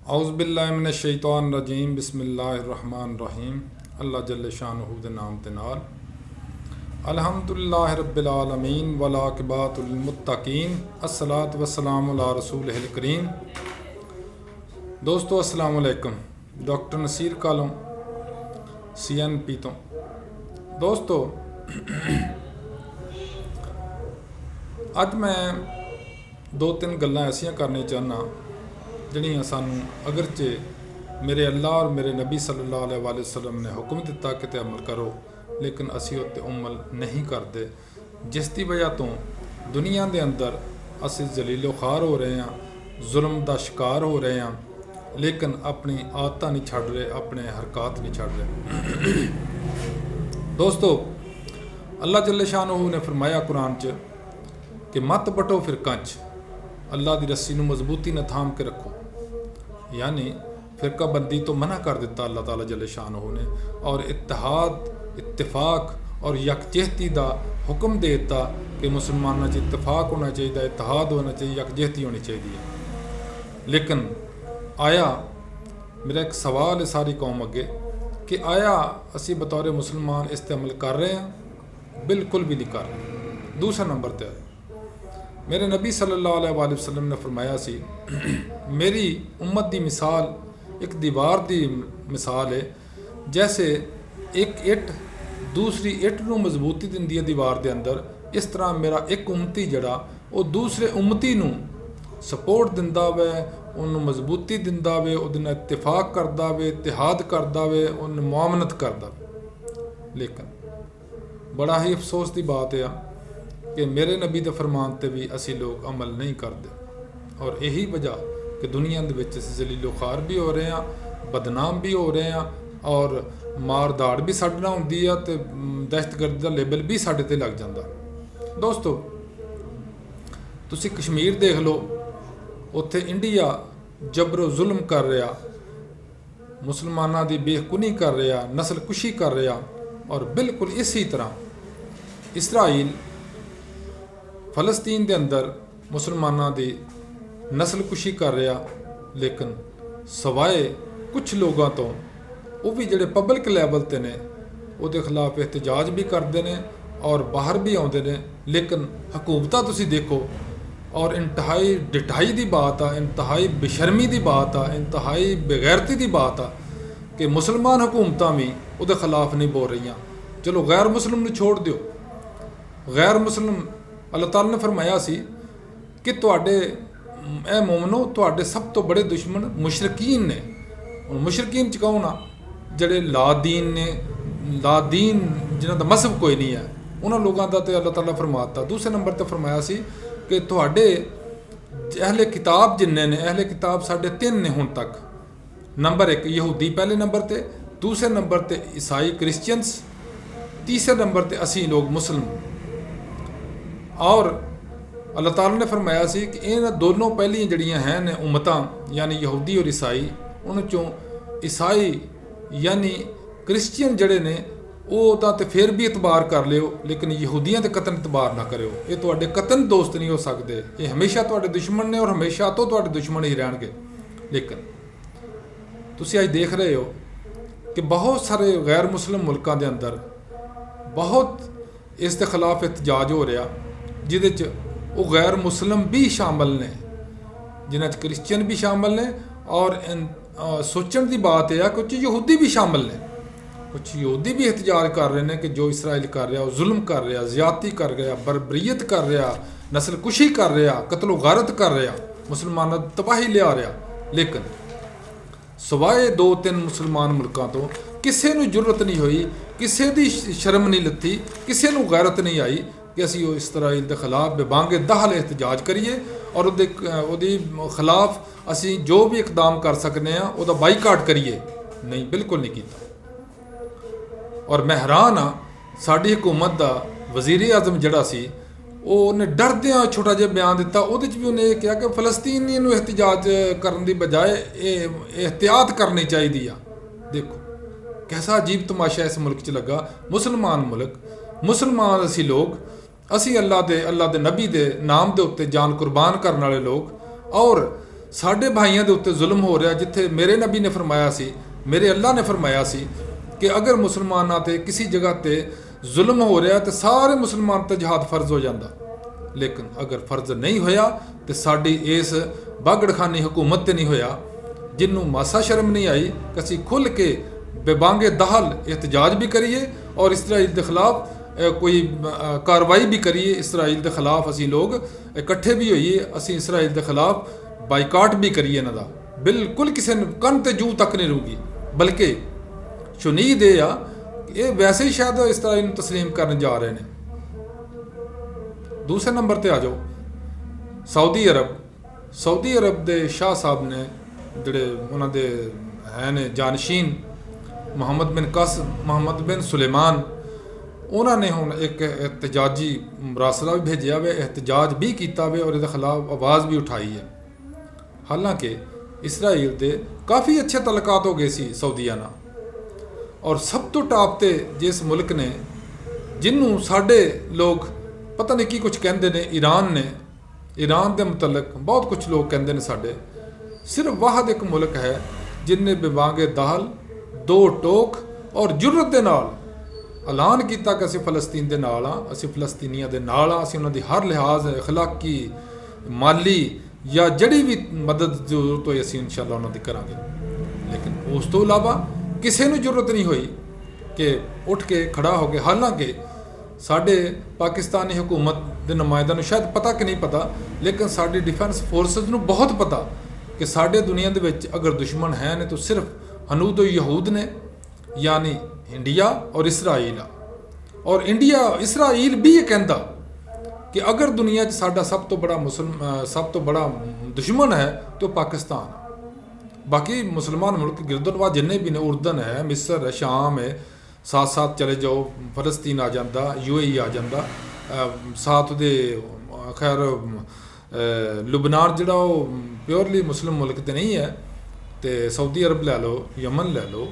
औज़ुबिल्लाहिमिनश्शैतानिर्रजीम बिस्मिल्लाहिर्रहमानिर्रहीम। अल्लाह जल्ल शानुहु दे नाम ते नाल अल्हम्दुलिल्लाहि रब्बिल आलमीन वल आक़िबतु लिल मुत्तक़ीन अस्सलातु वस्सलामु अला रसूलिहिल करीम। दोस्तों अस्सलामु अलैकुम। डॉक्टर नसीर कालों CNP तो दोस्तों अज मैं दो तीन गल्लां ऐसियां करनी चाहना जिहड़ियां सानू अगरचे मेरे अल्लाह और मेरे नबी सल्लल्लाहु अलैहि वसल्लम ने हुक्म दिता कि ते अमल करो, लेकिन असी उत्ते अमल नहीं करते, जिसकी वजह तो दुनिया के अंदर असी जलीलो खार हो रहे हैं, जुल्म का शिकार हो रहे हैं, लेकिन अपनी आदत नहीं छड़ रहे, अपने हरकत नहीं छड़ रहे। दोस्तों अल्लाह जल्ल शानुहु ने फरमाया कुरान च कि मत बटो फिरकां च, अल्लाह की रस्सी नूं मजबूती न थाम के रखो, यानी फिरका बंदी तो मना कर दिता अल्लाह ताला जल्ल शानुहु ने, और इत्तेहाद इत्तेफाक और यकजहती का हुक्म दे दिता कि मुसलमानों च इत्तेफाक होना चाहिए, इत्तेहाद होना चाहिए, यकजहती होनी चाहिए। लेकिन आया मेरा एक सवाल है सारी कौम अगे कि आया असी बतौर मुसलमान इस ते अमल कर रहे हैं? बिल्कुल भी नहीं कर रहे। दूसरा नंबर पर मेरे नबी सल्लल्लाहु अलैहि वसल्लम ने फरमाया सी मेरी उम्मत की मिसाल एक दीवार की मिसाल है, जैसे एक इट दूसरी इट नूं मजबूती दिंदी है दीवार के अंदर, इस तरह मेरा एक उम्मती जड़ा वो दूसरे उम्मती नूं सपोर्ट दिंदा वे, उन्होंने मजबूती दिंदा वे, उहदे नाल इत्तेफाक करदा वे, इत्तेहाद करदा वे, उन्हें मुआवनत करदा वे। लेकिन बड़ा ही अफसोस की बात है कि मेरे नबी के फरमान पर भी असी लोग अमल नहीं करते, और यही वजह कि दुनिया के विच असी जलीलो खार भी हो रहे हैं, बदनाम भी हो रहे हैं, और मार दाड़ भी साडे नाल हुंदी है, तो दहशतगर्दी का लेबल भी साडे ते लग जाता। दोस्तों तुसी कश्मीर देख लो, उत्थे इंडिया जबरो जुल्म कर रहा, मुसलमानों की बेहकुनी कर रहा, नस्ल कुशी कर रहा, और बिल्कुल इसी तरह इसराइल फलस्तीन के अंदर मुसलमानों की नस्ल कुशी कर रहा। लेकिन सवाए कुछ लोगों तो वो भी जोड़े पब्लिक लैवल पर ने उहदे खिलाफ एहतजाज भी करते हैं और बाहर भी आते हैं, लेकिन हुकूमत तुसी देखो, और इंतहाई डिठाई की बात आ, इंतहाई बेशर्मी की बात आ, इंतहाई बेगैरती की बात आ कि मुसलमान हुकूमत भी उहदे खिलाफ नहीं बोल रही। चलो गैर मुस्लिम ने छोड़ दो, गैर मुस्लिम अल्लाह ताला ने फरमाया सी कि तुहाडे ए मोमनो तुहाडे सब तो बड़े दुश्मन मुशरकीन ने। हुण मुशरकीन च कौन आ? जिहड़े लादीन ने, लादीन जिन्हां दा मजहब कोई नहीं है, उन्होंने लोगों का तो अल्लाह ताला फरमाता। दूसरे नंबर पर फरमाया सी कि तुहाडे अहले किताब जिन्ने ने, अहले किताब साढ़े 3 ने हुण तक। नंबर 1 यहूदी पहले नंबर पर, दूसरे नंबर पर ईसाई क्रिश्चियंस, तीसरे नंबर पर असी लोग मुस्लिम। और अल्लाह ताला ने फरमाया सी कि इन दोनों पहलियां जड़ियां हैं ने उम्मतां, यानी यहूदी और ईसाई, उन चों ईसाई यानी क्रिश्चियन जड़े ने वो तो फिर भी इतबार कर लियो, लेकिन यहूदियों के कतन इतबार ना करो। ये तुहाडे कतन दोस्त नहीं हो सकते, ये हमेशा तुहाडे दुश्मन ने और हमेशा तो तुहाडे दुश्मन ही रहणगे। लेकिन तुसीं अज देख रहे हो कि बहुत सारे गैर मुस्लिम मुल्कों के अंदर बहुत इसके खिलाफ एहतजाज हो रहा, जिहदे च वो गैर मुस्लिम भी शामिल ने, जिन्हां च क्रिश्चियन भी शामिल ने, और सोचण की बात यह कुछ यहूदी भी शामिल ने। कुछ यहूदी भी एहतजाज कर रहे हैं कि जो इसराइल कर रहा, वो जुल्म कर रहा, ज़्यादती कर रहा, बरबरीयत कर रहा, नस्ल कुशी कर रहा, कत्लो गारत कर रहा, मुसलमानों की तबाही लिया रहा। लेकिन सवाए 2-3 मुसलमान मुल्कों तो किसी को जरूरत नहीं हुई, किसी की शर्म नहीं लथी, किसी को गैरत नहीं आई कि असी इसराइल के खिलाफ बेबांगे दहल एहतजाज करिए, और उहदे खिलाफ असी जो भी इकदाम कर सकते हैं वह बाईकाट करिए। नहीं, बिल्कुल नहीं किया। और मैं हैरान हाँ, साडी हुकूमत का वज़ीर आज़म जड़ा सी उन्हें डरदियां छोटा जिहा बयान दिता, उहदे च भी उन्हें यह कहा कि फलस्तीनी नूं एहतजाज करने की बजाय एहतियात करनी चाहिए। देखो कैसा अजीब तमाशा इस मुल्क च लगा। मुसलमान मुल्क, मुसलमान असी लोग, असी अल्लाह दे नबी दे नाम दे उत्ते जान कुर्बान करने वाले लोग, और ਸਾਡੇ ਭਾਈਆਂ ਦੇ ਉੱਤੇ ਜ਼ੁਲਮ ਹੋ ਰਿਹਾ, ਜਿੱਥੇ ਮੇਰੇ ਨਬੀ ਨੇ ਫਰਮਾਇਆ ਸੀ, ਮੇਰੇ ਅੱਲਾਹ ਨੇ ਫਰਮਾਇਆ ਸੀ ਕਿ ਅਗਰ ਮੁਸਲਮਾਨਾਂ ਤੇ ਕਿਸੇ ਜਗ੍ਹਾ ਤੇ ਜ਼ੁਲਮ ਹੋ ਰਿਹਾ ਤੇ ਸਾਰੇ ਮੁਸਲਮਾਨ ਤੇ ਜਹਾਦ ਫਰਜ਼ ਹੋ ਜਾਂਦਾ। ਲੇਕਿਨ ਅਗਰ ਫਰਜ਼ ਨਹੀਂ ਹੋਇਆ ਤੇ ਸਾਡੀ ਇਸ ਬਾਗੜਖਾਨੀ ਹਕੂਮਤ ਤੇ ਨਹੀਂ ਹੋਇਆ, ਜਿਹਨੂੰ ਮਾਸਾ ਸ਼ਰਮ ਨਹੀਂ ਆਈ ਕਿ ਅਸੀਂ ਖੁੱਲ੍ਹ ਕੇ ਬੇਬਾਂਗੇ ਦਹਲ एहतजाज भी करिए और इसराइल के खिलाफ कोई कार्रवाई भी करिए। इसराइल के खिलाफ असी लोग इकट्ठे भी होइए, असी इसराइल के खिलाफ बाईकाट भी करिए इन्हां दा। बिल्कुल किसी कन ते जू तक नहीं रहूगी, बल्कि शुनीद ये आ ये वैसे ही शायद इसराइल नूं तस्लीम करन जा रहे हैं। दूसरे नंबर पर आ जाओ सऊदी अरब। सऊदी अरब के शाह साहब ने जिहड़े उन्हां दे है ने जानशीन ਮੁਹੰਮਦ ਬਿਨ ਸੁਲੇਮਾਨ, ਉਹਨਾਂ ਨੇ ਹੁਣ ਇੱਕ ਇhtਜਾਜੀ ਮਰਾਸਲਾ ਵੀ ਭੇਜਿਆ ਵੇ, ਇhtਜਾਜ ਵੀ ਕੀਤਾ ਵੇ ਔਰ ਇਹਦੇ ਖਿਲਾਫ ਆਵਾਜ਼ ਵੀ ਉਠਾਈ ਹੈ। ਹਾਲਾਂਕਿ ਇਸਰਾਈਲ ਦੇ ਕਾਫੀ ਅੱਛੇ ਤਲਕਾਤ ਹੋ ਗਏ ਸੀ ਸਊਦੀਆ ਨਾਲ, ਔਰ ਸਭ ਤੋਂ ਟਾਪ ਤੇ ਜਿਸ ਮੁਲਕ ਨੇ ਜਿਹਨੂੰ ਸਾਡੇ ਲੋਕ ਪਤਾ ਨਹੀਂ ਕੀ ਕੁਝ ਕਹਿੰਦੇ ਨੇ, ਈਰਾਨ ਨੇ। ਈਰਾਨ ਦੇ ਮੁਤਲਕ ਬਹੁਤ ਕੁਝ ਲੋਕ ਕਹਿੰਦੇ ਨੇ ਸਾਡੇ। ਸਿਰਫ ਵਾਹਦ ਇੱਕ ਮੁਲਕ ਹੈ ਜਿਨਨੇ ਬਿਵਾਂਗੇ ਦਾਲ दो टोक और जुर्रत के नाल ऐलान किया कि असीं फलस्तीन के नाल हाँ, असीं फलस्तीनियां दे नाल हाँ, असीं उन्हां दी हर लिहाज अखलाकी माली या जड़ी भी मदद जरूरत होई असीं इंशाअल्लाह उन्हां दी करांगे। लेकिन उस तो इलावा किसी नूं जरूरत नहीं हुई कि उठ के खड़ा हो गए। हालांकि साडे पाकिस्तानी हुकूमत के नुमाइंदे नूं शायद पता कि नहीं पता, लेकिन साडी डिफेंस फोर्सेस नूं बहुत पता कि साडे दुनिया दे विच अगर दुश्मन है ने तो सिर्फ हनूद यहूद ने, यानी इंडिया और इसराइल। और इंडिया इसराइल भी ये कहता कि अगर दुनिया साडा सब तो बड़ा दुश्मन है तो पाकिस्तान। बाकी मुसलमान मुल्क गिरदोनवा जिन्ने भी ने, उर्दन है, मिस्र है, शाम है, साथ साथ चले जाओ, फलस्तीन आ जाता, UAE आ जाता, साथ दे खैर लुबनान जिहड़ा प्योरली मुस्लिम मुल्क तो नहीं है, तो सऊदी अरब लै लो, यमन लै लो,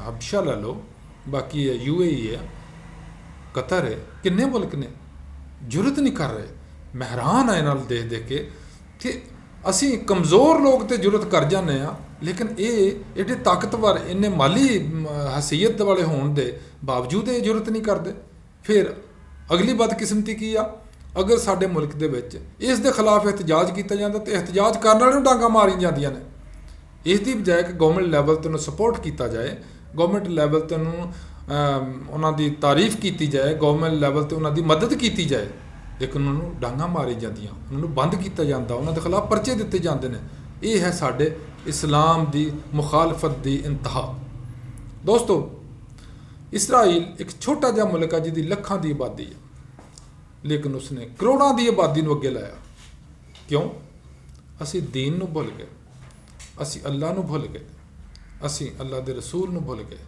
हबशा लै लो, बाकी है UAE है, कतर है, किन्ने मुल्क ने जुरत नहीं कर रहे। मैं हैरान है इन्हां देख देख के कि असी कमज़ोर लोग तो जुरत कर जाने आ, लेकिन ये एडे ताकतवर इन्ने माली हसीयत वाले होने के बावजूद ये जुरत नहीं करते। फिर अगली बदकिस्मती की आ, अगर साडे मुल्क दे विच इस दे खिलाफ एहतजाज किया जाता तो एहतजाज करने वाले डांगा मारी जांदियां ने। इस दी बजाय कि गवर्नमेंट लैवल ते उन्हें सपोर्ट किया जाए, गवर्नमेंट लैवल ते उन्हों की तारीफ की जाए, गवर्नमेंट लैवल ते उन्हों की मदद की जाए, लेकिन उन्होंने डांगा मारी जांदियां, उन्होंने बंद किया जाता, उन्होंने खिलाफ परचे दिते जाते हैं। ये है साडे इस्लाम की मुखालफत की इंतहा। दोस्तों, इसराइल एक छोटा जिहा मुल्क है जिहदी लखां की आबादी है, लेकिन उसने करोड़ों की आबादी नूं अगे लाया। क्यों? असी दीन नूं भुल गए, असी अल्लाह नूं भुल गए, असी अल्लाह के रसूल नूं भुल गए,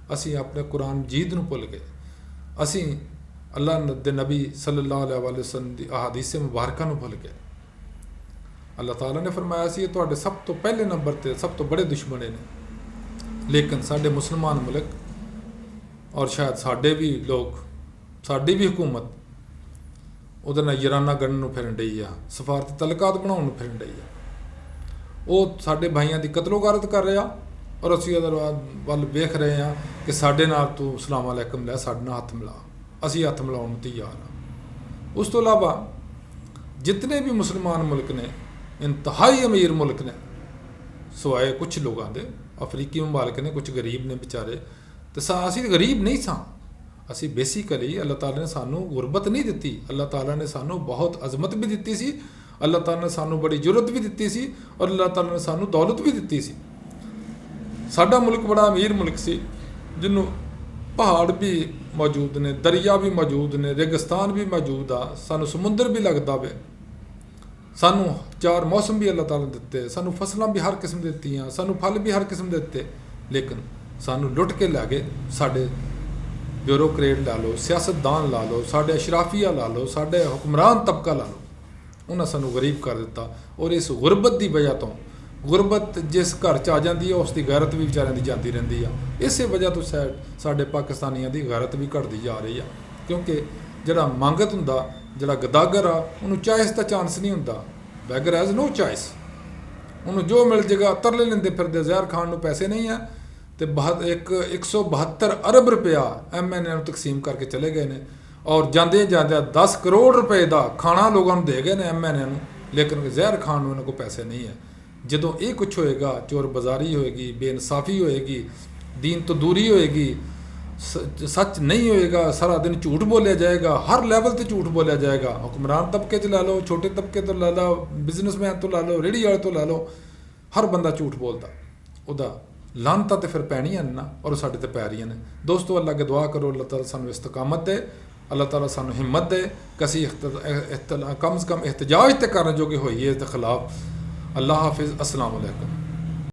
असी अपने कुरान मजीद नूं भुल गए, असी अल्लाह दे नबी सल्लल्लाहु अलैहि वसल्लम दी अहादीस मुबारकां नूं भुल गए। अल्लाह ताला ने फरमाया सी तुहाडे सब तो पहले नंबर ते सब तो बड़े दुश्मन ने। लेकिन साडे मुसलमान मुल्क और शायद साडे भी लोग, साडी भी हुकूमत ਉਹਦੇ ਨਾਲ ਯਰਾਨਾ ਗੜਨ ਨੂੰ ਫਿਰਨ ਡਈ ਆ, ਸਫਾਰਤੀ ਤਲਕਾਤ ਬਣਾਉਣ ਨੂੰ ਫਿਰਨ ਡਈ ਆ। ਉਹ ਸਾਡੇ ਭਾਈਆਂ ਦੀ ਕਤਲੋਗਾਰਤ ਕਰ ਰਿਹਾ ਔਰ ਅਸੀਂ ਉਹਦੇ ਵੱਲ ਵੇਖ ਰਹੇ ਹਾਂ ਕਿ ਸਾਡੇ ਨਾਲ ਤੂੰ ਅਸਲਾਮ ਅਲੈਕਮ ਲੈ, ਸਾਡੇ ਨਾਲ ਹੱਥ ਮਿਲਾ, ਅਸੀਂ ਹੱਥ ਮਿਲਾਉਣ ਨੂੰ ਤਿਆਰ ਹਾਂ। ਉਸ ਤੋਂ ਇਲਾਵਾ ਜਿਤਨੇ ਵੀ ਮੁਸਲਮਾਨ ਮੁਲਕ ਨੇ, ਇੰਤਹਾਈ ਅਮੀਰ ਮੁਲਕ ਨੇ, ਸਿਵਾਏ ਕੁਛ ਲੋਕਾਂ ਦੇ, ਅਫਰੀਕੀ ਮਮਾਲਕ ਨੇ, ਕੁਛ ਗਰੀਬ ਨੇ ਵਿਚਾਰੇ, ਤੇ ਅਸੀਂ ਗਰੀਬ ਨਹੀਂ ਸਾਂ। ਅਸੀਂ ਬੇਸਿਕਲੀ ਅੱਲਾਹ ਤਾਲਾ ਨੇ ਸਾਨੂੰ ਗੁਰਬਤ ਨਹੀਂ ਦਿੱਤੀ, ਅੱਲਾਹ ਤਾਲਾ ਨੇ ਸਾਨੂੰ ਬਹੁਤ ਅਜ਼ਮਤ ਵੀ ਦਿੱਤੀ ਸੀ, ਅੱਲਾਹ ਤਾਲਾ ਨੇ ਸਾਨੂੰ ਬੜੀ ਜੁਰਤ ਵੀ ਦਿੱਤੀ ਸੀ ਔਰ ਅੱਲਾਹ ਤਾਲਾ ਨੇ ਸਾਨੂੰ ਦੌਲਤ ਵੀ ਦਿੱਤੀ ਸੀ। ਸਾਡਾ ਮੁਲਕ ਬੜਾ ਅਮੀਰ ਮੁਲਕ ਸੀ, ਜਿਹਨੂੰ ਪਹਾੜ ਵੀ ਮੌਜੂਦ ਨੇ, ਦਰਿਆ ਵੀ ਮੌਜੂਦ ਨੇ, ਰੇਗਿਸਤਾਨ ਵੀ ਮੌਜੂਦ ਆ, ਸਾਨੂੰ ਸਮੁੰਦਰ ਵੀ ਲੱਗਦਾ ਵੇ, ਸਾਨੂੰ 4 ਮੌਸਮ ਵੀ ਅੱਲਾਹ ਤਾਲਾ ਨੇ ਦਿੱਤੇ, ਸਾਨੂੰ ਫਸਲਾਂ ਵੀ ਹਰ ਕਿਸਮ ਦਿੱਤੀਆਂ, ਸਾਨੂੰ ਫਲ ਵੀ ਹਰ ਕਿਸਮ ਦੇ ਦਿੱਤੇ। ਲੇਕਿਨ ਸਾਨੂੰ ਲੁੱਟ ਕੇ ਲੈ ਗਏ ਸਾਡੇ ਬਿਊਰੋਕਰੇਟ ਲਾ ਲਓ, ਸਿਆਸਤਦਾਨ ਲਾ ਲਓ, ਸਾਡੇ ਅਸ਼ਰਾਫੀਆ ਲਾ ਲਓ, ਸਾਡੇ ਹੁਕਮਰਾਨ ਤਬਕਾ ਲਾ ਲਓ, ਉਹਨਾਂ ਸਾਨੂੰ ਗਰੀਬ ਕਰ ਦਿੱਤਾ। ਔਰ ਇਸ ਗੁਰਬਤ ਦੀ ਵਜ੍ਹਾ ਤੋਂ, ਗੁਰਬਤ ਜਿਸ ਘਰ 'ਚ ਆ ਜਾਂਦੀ ਹੈ ਉਸ ਦੀ ਗੈਰਤ ਵੀ ਵਿਚਾਰਿਆਂ ਦੀ ਜਾਂਦੀ ਰਹਿੰਦੀ ਆ। ਇਸੇ ਵਜ੍ਹਾ ਤੋਂ ਸਾਡੇ ਪਾਕਿਸਤਾਨੀਆਂ ਦੀ ਗੈਰਤ ਵੀ ਘਟਦੀ ਜਾ ਰਹੀ ਆ, ਕਿਉਂਕਿ ਜਿਹੜਾ ਮੰਗਤ ਹੁੰਦਾ, ਜਿਹੜਾ ਗਦਾਗਰ ਆ, ਉਹਨੂੰ ਚਾਇਸ ਦਾ ਚਾਂਸ ਨਹੀਂ ਹੁੰਦਾ। Beggar has no choice. ਉਹਨੂੰ ਜੋ ਮਿਲ ਜੇਗਾ ਤਰਲੇ ਲੈਂਦੇ ਫਿਰਦੇ, ਜ਼ਹਿਰ ਖਾਣ ਨੂੰ ਪੈਸੇ ਨਹੀਂ ਆ। ਤੇ 172 ਅਰਬ ਰੁਪਇਆ MNA ਨੂੰ ਤਕਸੀਮ ਕਰਕੇ ਚਲੇ ਗਏ ਨੇ, ਔਰ ਜਾਂਦੇ ਜਾਂਦੇ 10 ਕਰੋੜ ਰੁਪਏ ਦਾ ਖਾਣਾ ਲੋਕਾਂ ਨੂੰ ਦੇ ਗਏ ਨੇ MNA ਨੂੰ, ਲੇਕਿਨ ਜ਼ਹਿਰ ਖਾਣ ਨੂੰ ਇਹਨਾਂ ਕੋਲ ਪੈਸੇ ਨਹੀਂ ਹੈ। ਜਦੋਂ ਇਹ ਕੁਛ ਹੋਏਗਾ, ਚੋਰ ਬਾਜ਼ਾਰੀ ਹੋਏਗੀ, ਬੇਇਨਸਾਫੀ ਹੋਏਗੀ, ਦੀਨ ਤੋਂ ਦੂਰੀ ਹੋਏਗੀ, ਸੱਚ ਨਹੀਂ ਹੋਏਗਾ, ਸਾਰਾ ਦਿਨ ਝੂਠ ਬੋਲਿਆ ਜਾਏਗਾ, ਹਰ ਲੈਵਲ ਤੇ ਝੂਠ ਬੋਲਿਆ ਜਾਏਗਾ। ਹੁਕਮਰਾਨ ਤਬਕੇ 'ਚ ਲੈ ਲਓ, ਛੋਟੇ ਤਬਕੇ ਤੋਂ ਲੈ ਲਓ, ਬਿਜ਼ਨਸਮੈਨ ਤੋਂ ਲੈ ਲਓ, ਰੇਹੜੀ ਵਾਲੇ ਤੋਂ ਲੈ ਲਓ, ਹਰ ਬੰਦਾ ਝੂਠ ਬੋਲਦਾ, ਉਹਦਾ ਲਾਨਤਾਂ ਤੇ ਫਿਰ ਪੈਣੀਆਂ ਨੇ ਨਾ, ਔਰ ਸਾਡੇ ਤੇ ਪੈ ਰਹੀਆਂ ਨੇ। ਦੋਸਤੋ, ਅੱਲਾ ਅੱਗੇ ਦੁਆ ਕਰੋ, ਅੱਲਾਹ ਤਾਲਾ ਸਾਨੂੰ ਇਸਤਕਾਮਤ ਦੇ, ਅੱਲਾਹ ਤਾਲਾ ਸਾਨੂੰ ਹਿੰਮਤ ਦੇ ਕਿ ਅਸੀਂ ਕਮ ਸੇ ਕਮ एहतजाज ਤੇ ਕਰਨ ਜੋਗੇ ਹੋਈਏ ਇਸ ਦੇ ਖਿਲਾਫ। ਅੱਲਾਹ ਹਾਫਿਜ਼। अस्सलाम वालेकुम।